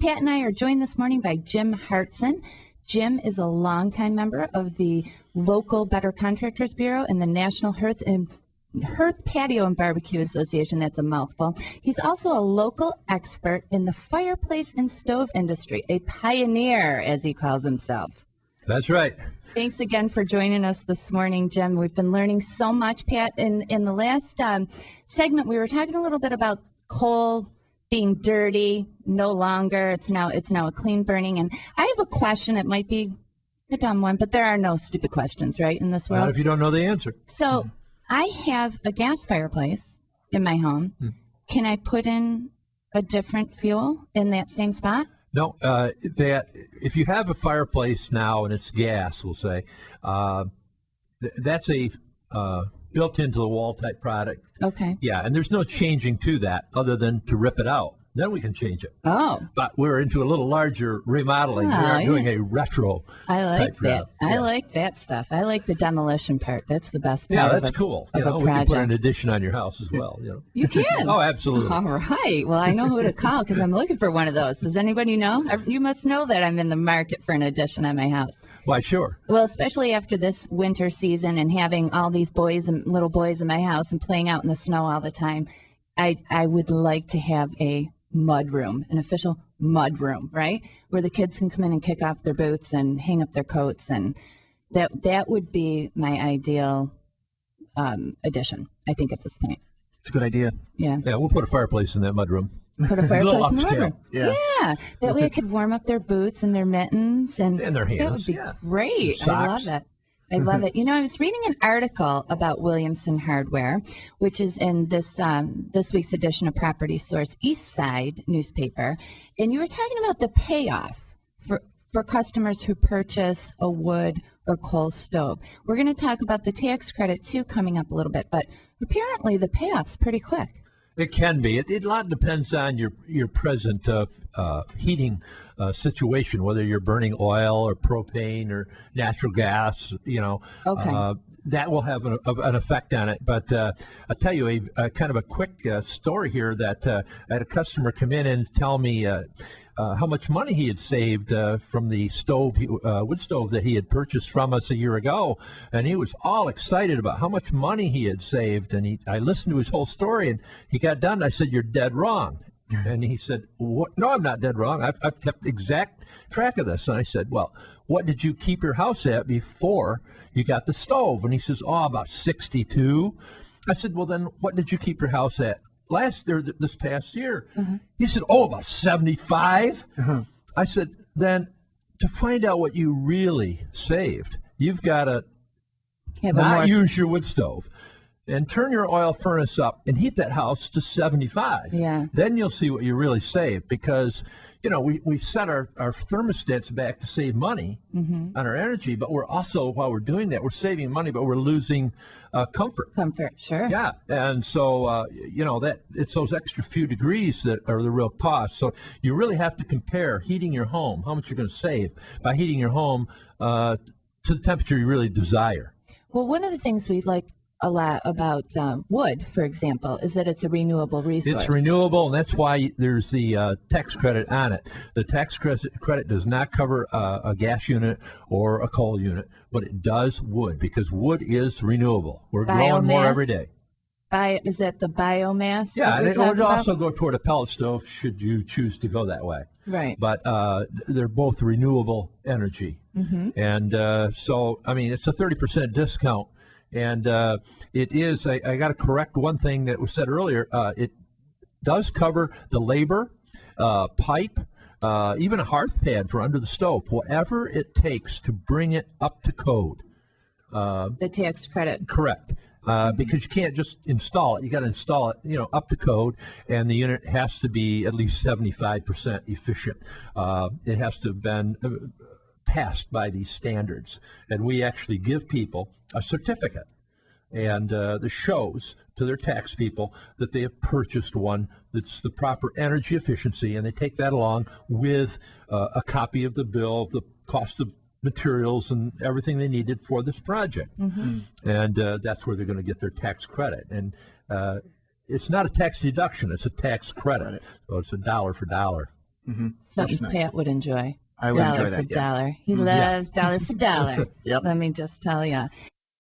Pat and I are joined this morning by Jim Hartson. Jim is a longtime member of the local Better Contractors Bureau and the National Hearth Patio and Barbecue Association. That's a mouthful. He's also a local expert in the fireplace and stove industry, a pioneer, as he calls himself. That's right. Thanks again for joining us this morning, Jim. We've been learning so much, Pat. In the last segment, we were talking a little bit about coal being dirty, no longer. It's now a clean burning. And I have a question. It might be a dumb one, but there are no stupid questions, right, in this world? Not if you don't know the answer. So I have a gas fireplace in my home. Can I put in a different fuel in that same spot? No, that if you have a fireplace now and it's gas, we'll say, that's a built into the wall type product. Okay. Yeah, and there's no changing to that other than to rip it out. Then we can change it. Oh. But we're into a little larger remodeling. We are doing a retro. I like type that. Yeah. I like that stuff. I like the demolition part. That's the best part. Yeah, that's cool. Of a we project. can put an addition on your house as well. You can? Oh, absolutely. All right. Well, I know who to call because I'm looking for one of those. Does anybody know? You must know that I'm in the market for an addition on my house. Why, sure. Well, especially after this winter season and having all these boys and little boys in my house and playing out in the snow all the time, I would like to have a mud room, an official mud room, right? Where the kids can come in and kick off their boots and hang up their coats. And that would be my ideal addition, I think, at this point. It's a good idea. Yeah. Yeah, we'll put a fireplace in that mud room. Put a fireplace in the mud upscale. room. Yeah. That way I could warm up their boots and their mittens and their hands. That would be great. Socks. I love it. I love it. I was reading an article about Williamson Hardware, which is in this week's edition of Property Source East Side newspaper, and you were talking about the payoff for customers who purchase a wood or coal stove. We're going to talk about the tax credit too coming up a little bit, but apparently the payoff's pretty quick. It can be. It a lot depends on your present heating situation, whether you're burning oil or propane or natural gas. Okay. That will have an effect on it. But I'll tell you a kind of a quick story here that I had a customer come in and tell me how much money he had saved from the wood stove that he had purchased from us a year ago, and he was all excited about how much money he had saved. And I listened to his whole story, and he got done. And I said, "You're dead wrong." And he said, "What? No, I'm not dead wrong. I've kept exact track of this." And I said, "Well, what did you keep your house at before you got the stove?" And he says, "Oh, about 62." I said, "Well, then what did you keep your house at this past year?" He said, "Oh, about 75." I said, "Then to find out what you really saved, you've got to not use your wood stove and turn your oil furnace up and heat that house to 75. Yeah. Then you'll see what you really saved, because we set our thermostats back to save money on our energy, but we're also, while we're doing that, we're saving money, but we're losing comfort. Comfort, sure. Yeah, and so that it's those extra few degrees that are the real cost. So you really have to compare heating your home, how much you're going to save by heating your home to the temperature you really desire. Well, one of the things we like a lot about wood, for example, is that it's a renewable resource. It's renewable, and that's why there's the tax credit on it. The tax credit does not cover a gas unit or a coal unit, but it does wood, because wood is renewable. We're growing more every day. Is that the biomass? Yeah, and it would also go toward a pellet stove should you choose to go that way. Right. But they're both renewable energy. And so, I mean, it's a 30% discount. And it is, I got to correct one thing that was said earlier. It does cover the labor, pipe, even a hearth pad for under the stove, whatever it takes to bring it up to code. The tax credit. Correct. Because you can't just install it. You got to install it, up to code, and the unit has to be at least 75% efficient. It has to have been passed by these standards, and we actually give people a certificate, and this shows to their tax people that they have purchased one that's the proper energy efficiency, and they take that along with a copy of the bill, the cost of materials and everything they needed for this project. And that's where they're going to get their tax credit. And it's not a tax deduction, it's a tax credit. So it's a dollar for dollar. Something nice. Pat would enjoy. I would Dollar enjoy for that, yes. dollar. He loves dollar for dollar. Yep. Let me just tell you.